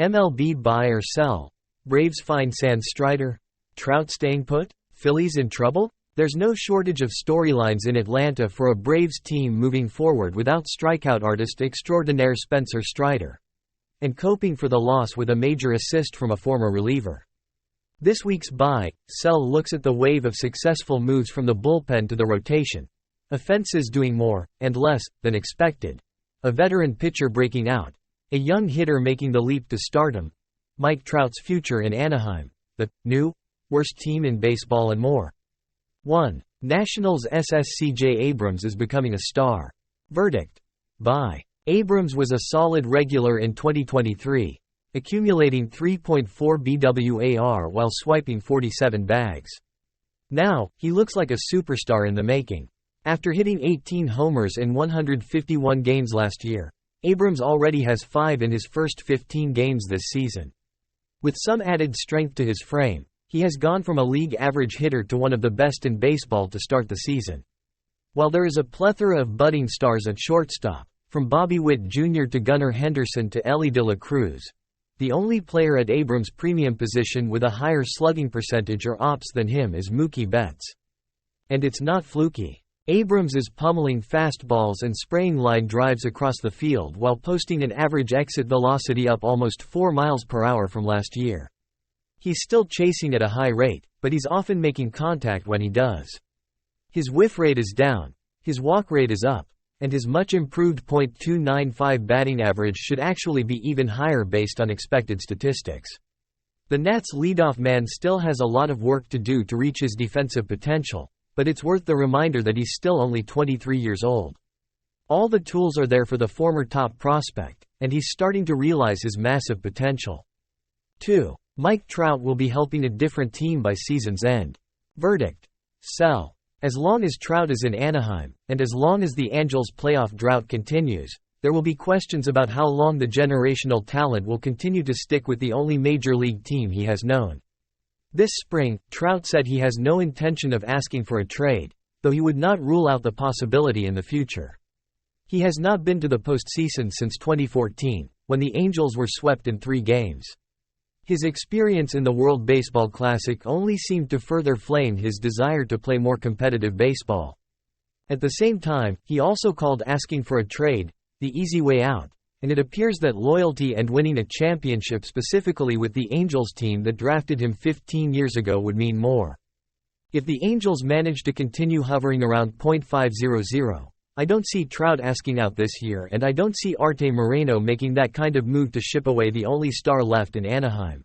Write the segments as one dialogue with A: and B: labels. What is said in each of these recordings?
A: MLB buy or sell? Braves find Strider Trout staying put? Phillies in trouble? There's no shortage of storylines in Atlanta for a Braves team moving forward without strikeout artist extraordinaire Spencer Strider, and coping for the loss with a major assist from a former reliever. This week's buy/sell looks at the wave of successful moves from the bullpen to the rotation. Offenses doing more, and less, than expected. A veteran pitcher breaking out. A young hitter making the leap to stardom. Mike Trout's future in Anaheim. The new worst team in baseball and more. 1. Nationals' SSCJ Abrams is becoming a star. Verdict: buy. Abrams was a solid regular in 2023, accumulating 3.4 BWAR while swiping 47 bags. Now, he looks like a superstar in the making. After hitting 18 homers in 151 games last year, Abrams already has 5 in his first 15 games this season. With some added strength to his frame, he has gone from a league average hitter to one of the best in baseball to start the season. While there is a plethora of budding stars at shortstop, from Bobby Witt Jr. to Gunnar Henderson to Elly De La Cruz, the only player at Abrams' premium position with a higher slugging percentage or OPS than him is Mookie Betts. And it's not fluky. Abrams is pummeling fastballs and spraying line drives across the field while posting an average exit velocity up almost 4 miles per hour from last year. He's still chasing at a high rate, but he's often making contact when he does. His whiff rate is down, his walk rate is up, and his much improved .295 batting average should actually be even higher based on expected statistics. The Nats' leadoff man still has a lot of work to do to reach his defensive potential, but it's worth the reminder that he's still only 23 years old. All the tools are there for the former top prospect, and he's starting to realize his massive potential. 2. Mike Trout will be helping a different team by season's end. Verdict: sell. As long as Trout is in Anaheim, and as long as the Angels' playoff drought continues, there will be questions about how long the generational talent will continue to stick with the only major league team he has known. This spring, Trout said he has no intention of asking for a trade, though he would not rule out the possibility in the future. He has not been to the postseason since 2014, when the Angels were swept in 3 games. His experience in the World Baseball Classic only seemed to further flame his desire to play more competitive baseball. At the same time, he also called asking for a trade the easy way out, and it appears that loyalty and winning a championship specifically with the Angels team that drafted him 15 years ago would mean more. If the Angels manage to continue hovering around .500, I don't see Trout asking out this year, and I don't see Arte Moreno making that kind of move to ship away the only star left in Anaheim.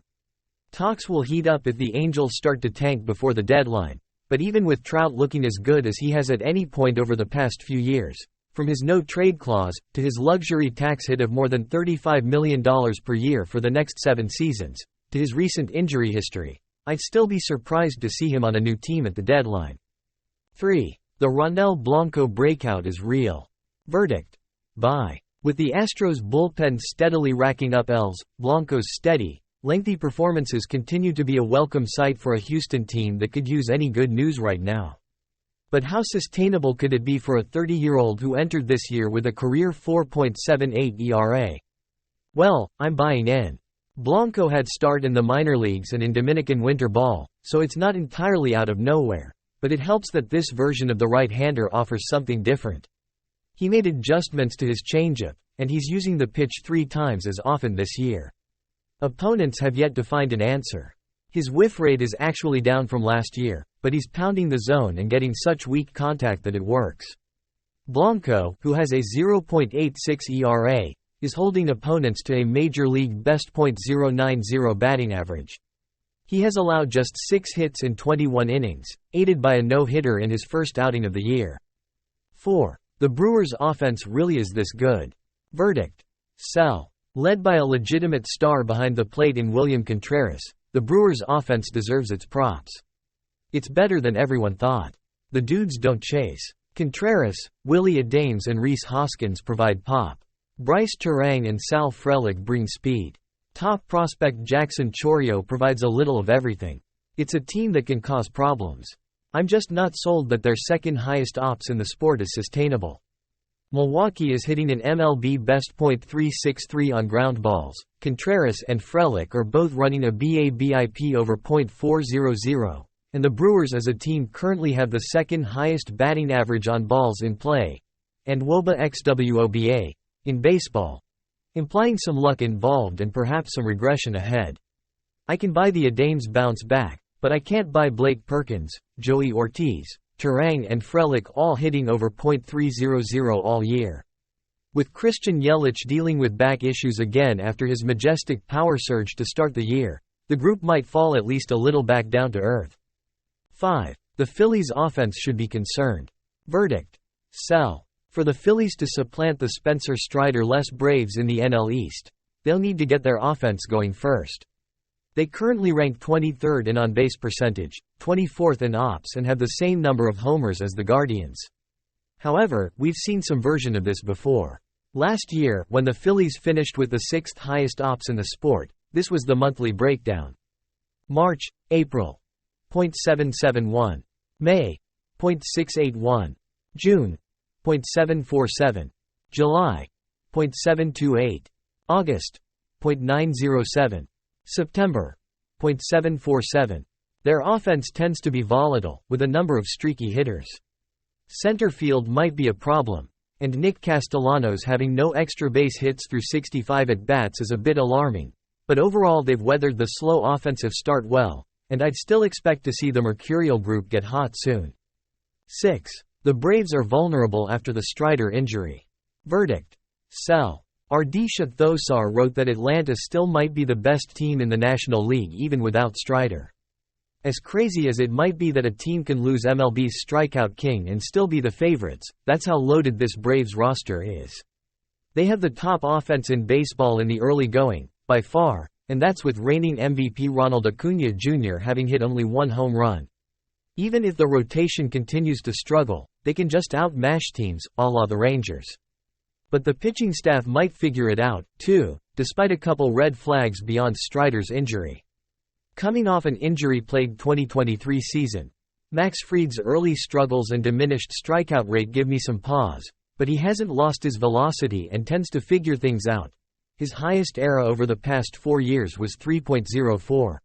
A: Talks will heat up if the Angels start to tank before the deadline, but even with Trout looking as good as he has at any point over the past few years, from his no-trade clause, to his luxury tax hit of more than $35 million per year for the next 7 seasons, to his recent injury history, I'd still be surprised to see him on a new team at the deadline. 3. The Ronel Blanco breakout is real. Verdict: buy. With the Astros' bullpen steadily racking up Ls, Blanco's steady, lengthy performances continue to be a welcome sight for a Houston team that could use any good news right now. But how sustainable could it be for a 30-year-old who entered this year with a career 4.78 ERA? Well, I'm buying in. Blanco had start in the minor leagues and in Dominican winter ball, so it's not entirely out of nowhere, but it helps that this version of the right-hander offers something different. He made adjustments to his changeup, and he's using the pitch 3 times as often this year. Opponents have yet to find an answer. His whiff rate is actually down from last year, but he's pounding the zone and getting such weak contact that it works. Blanco, who has a 0.86 ERA, is holding opponents to a major league best .090 batting average. He has allowed just 6 hits in 21 innings, aided by a no-hitter in his first outing of the year. 4. The Brewers' offense really is this good. Verdict: sell. Led by a legitimate star behind the plate in William Contreras, the Brewers' offense deserves its props. It's better than everyone thought. The dudes don't chase. Contreras, Willie Adames and Rhys Hoskins provide pop. Bryce Terang and Sal Frelick bring speed. Top prospect Jackson Chourio provides a little of everything. It's a team that can cause problems. I'm just not sold that their second highest ops in the sport is sustainable. Milwaukee is hitting an MLB best .363 on ground balls. Contreras and Frelick are both running a BABIP over .400, and the Brewers as a team currently have the second highest batting average on balls in play, and WOBA xWOBA, in baseball, implying some luck involved and perhaps some regression ahead. I can buy the Adames bounce back, but I can't buy Blake Perkins, Joey Ortiz, Turang and Frelick all hitting over .300 all year. With Christian Yelich dealing with back issues again after his majestic power surge to start the year, the group might fall at least a little back down to earth. 5. The Phillies' offense should be concerned. Verdict: sell. For the Phillies to supplant the Spencer Strider-less Braves in the NL East, they'll need to get their offense going first. They currently rank 23rd in on-base percentage, 24th in ops and have the same number of homers as the Guardians. However, we've seen some version of this before. Last year, when the Phillies finished with the 6th highest ops in the sport, this was the monthly breakdown. March, April, .771. May, .681. June, .747. July, .728. August, .907. September, .747. Their offense tends to be volatile, with a number of streaky hitters. Center field might be a problem, and Nick Castellanos having no extra base hits through 65 at-bats is a bit alarming, but overall they've weathered the slow offensive start well, and I'd still expect to see the Mercurial group get hot soon. 6. The Braves are vulnerable after the Strider injury. Verdict: sell. Ardisha Thosar wrote that Atlanta still might be the best team in the National League even without Strider. As crazy as it might be that a team can lose MLB's strikeout king and still be the favorites, that's how loaded this Braves roster is. They have the top offense in baseball in the early going, by far, and that's with reigning MVP Ronald Acuña Jr. having hit only one home run. Even if the rotation continues to struggle, they can just outmash teams, a la the Rangers. But the pitching staff might figure it out, too, despite a couple red flags beyond Strider's injury. Coming off an injury-plagued 2023 season, Max Fried's early struggles and diminished strikeout rate give me some pause, but he hasn't lost his velocity and tends to figure things out. His highest ERA over the past 4 years was 3.04.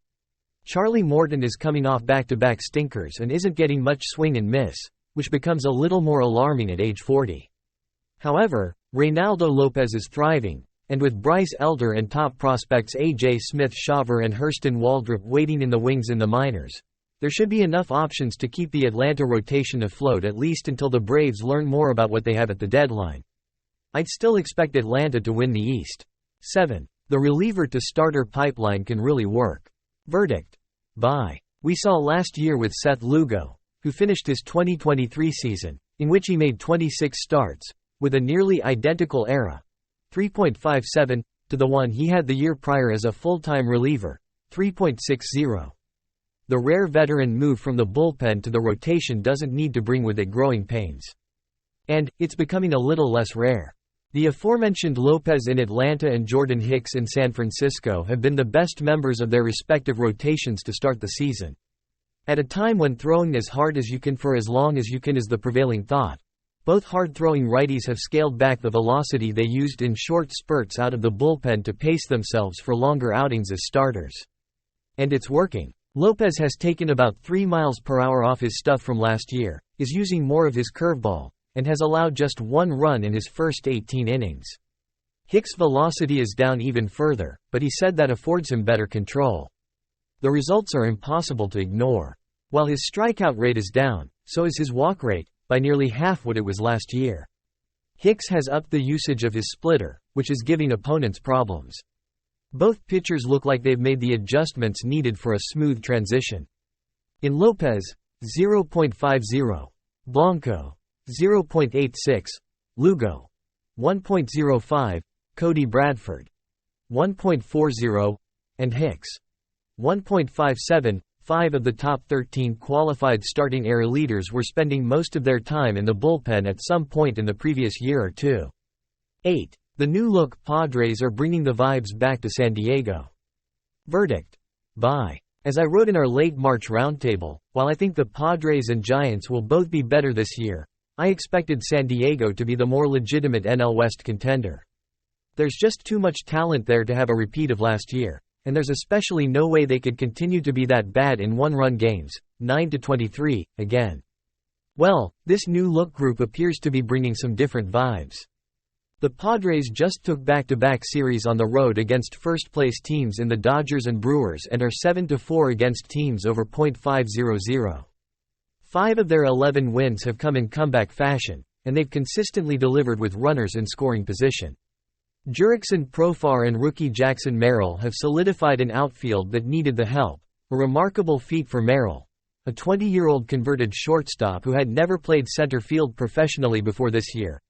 A: Charlie Morton is coming off back-to-back stinkers and isn't getting much swing and miss, which becomes a little more alarming at age 40. However, Reynaldo Lopez is thriving, and with Bryce Elder and top prospects A.J. Smith-Shawver and Hurston Waldrop waiting in the wings in the minors, there should be enough options to keep the Atlanta rotation afloat at least until the Braves learn more about what they have at the deadline. I'd still expect Atlanta to win the East. 7. The reliever-to-starter pipeline can really work. Verdict: buy. We saw last year with Seth Lugo, who finished his 2023 season, in which he made 26 starts, with a nearly identical ERA, 3.57, to the one he had the year prior as a full-time reliever, 3.60. The rare veteran move from the bullpen to the rotation doesn't need to bring with it growing pains. And, it's becoming a little less rare. The aforementioned Lopez in Atlanta and Jordan Hicks in San Francisco have been the best members of their respective rotations to start the season. At a time when throwing as hard as you can for as long as you can is the prevailing thought, both hard-throwing righties have scaled back the velocity they used in short spurts out of the bullpen to pace themselves for longer outings as starters. And it's working. Lopez has taken about 3 miles per hour off his stuff from last year, is using more of his curveball, and has allowed just 1 run in his first 18 innings. Hicks' velocity is down even further, but he said that affords him better control. The results are impossible to ignore. While his strikeout rate is down, so is his walk rate, by nearly half what it was last year. Hicks has upped the usage of his splitter, which is giving opponents problems. Both pitchers look like they've made the adjustments needed for a smooth transition. In Lopez, 0.50. Blanco, 0.86. Lugo, 1.05. Cody Bradford, 1.40. And Hicks, 1.57. 5 of the top 13 qualified starting ERA leaders were spending most of their time in the bullpen at some point in the previous year or two. 8. The new-look Padres are bringing the vibes back to San Diego. Verdict: buy. As I wrote in our late March roundtable, while I think the Padres and Giants will both be better this year, I expected San Diego to be the more legitimate NL West contender. There's just too much talent there to have a repeat of last year, and there's especially no way they could continue to be that bad in one-run games, 9-23, again. Well, this new-look group appears to be bringing some different vibes. The Padres just took back-to-back series on the road against first-place teams in the Dodgers and Brewers and are 7-4 against teams over .500. 5 of their 11 wins have come in comeback fashion, and they've consistently delivered with runners in scoring position. Jurickson Profar and rookie Jackson Merrill have solidified an outfield that needed the help, a remarkable feat for Merrill, a 20-year-old converted shortstop who had never played center field professionally before this year.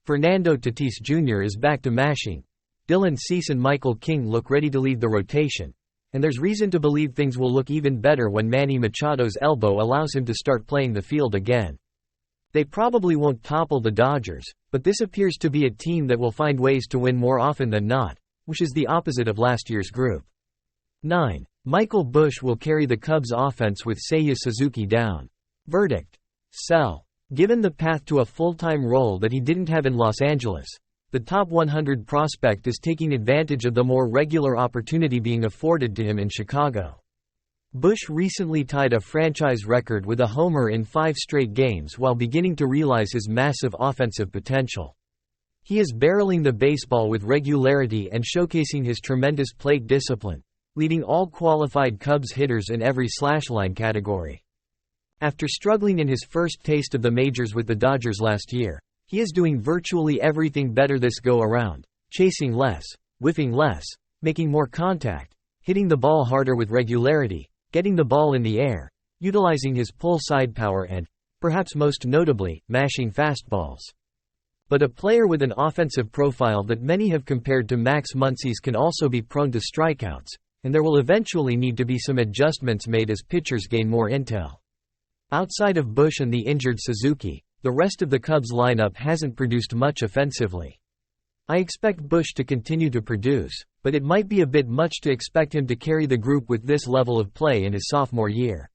A: Fernando Tatis Jr. is back to mashing. Dylan Cease and Michael King look ready to lead the rotation, and there's reason to believe things will look even better when Manny Machado's elbow allows him to start playing the field again. They probably won't topple the Dodgers, but this appears to be a team that will find ways to win more often than not, which is the opposite of last year's group. 9. Michael Busch will carry the Cubs' offense with Seiya Suzuki down. Verdict: sell. Given the path to a full-time role that he didn't have in Los Angeles, the top 100 prospect is taking advantage of the more regular opportunity being afforded to him in Chicago. Busch recently tied a franchise record with a homer in 5 straight games while beginning to realize his massive offensive potential. He is barreling the baseball with regularity and showcasing his tremendous plate discipline, leading all qualified Cubs hitters in every slashline category. After struggling in his first taste of the majors with the Dodgers last year, he is doing virtually everything better this go-around, chasing less, whiffing less, making more contact, hitting the ball harder with regularity, getting the ball in the air, utilizing his pull side power and, perhaps most notably, mashing fastballs. But a player with an offensive profile that many have compared to Max Muncy's can also be prone to strikeouts, and there will eventually need to be some adjustments made as pitchers gain more intel. Outside of Busch and the injured Suzuki, the rest of the Cubs lineup hasn't produced much offensively. I expect Busch to continue to produce, but it might be a bit much to expect him to carry the group with this level of play in his sophomore year.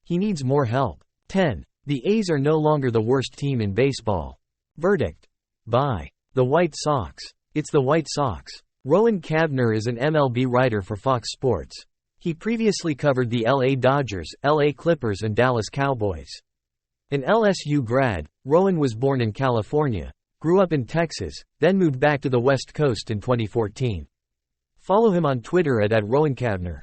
A: He needs more help. 10. The A's are no longer the worst team in baseball. Verdict: buy. The White Sox. It's the White Sox. Rowan Kavner is an MLB writer for Fox Sports. He previously covered the LA Dodgers, LA Clippers and Dallas Cowboys. An LSU grad, Rowan was born in California, grew up in Texas, then moved back to the West Coast in 2014. Follow him on Twitter at @RowanKavner.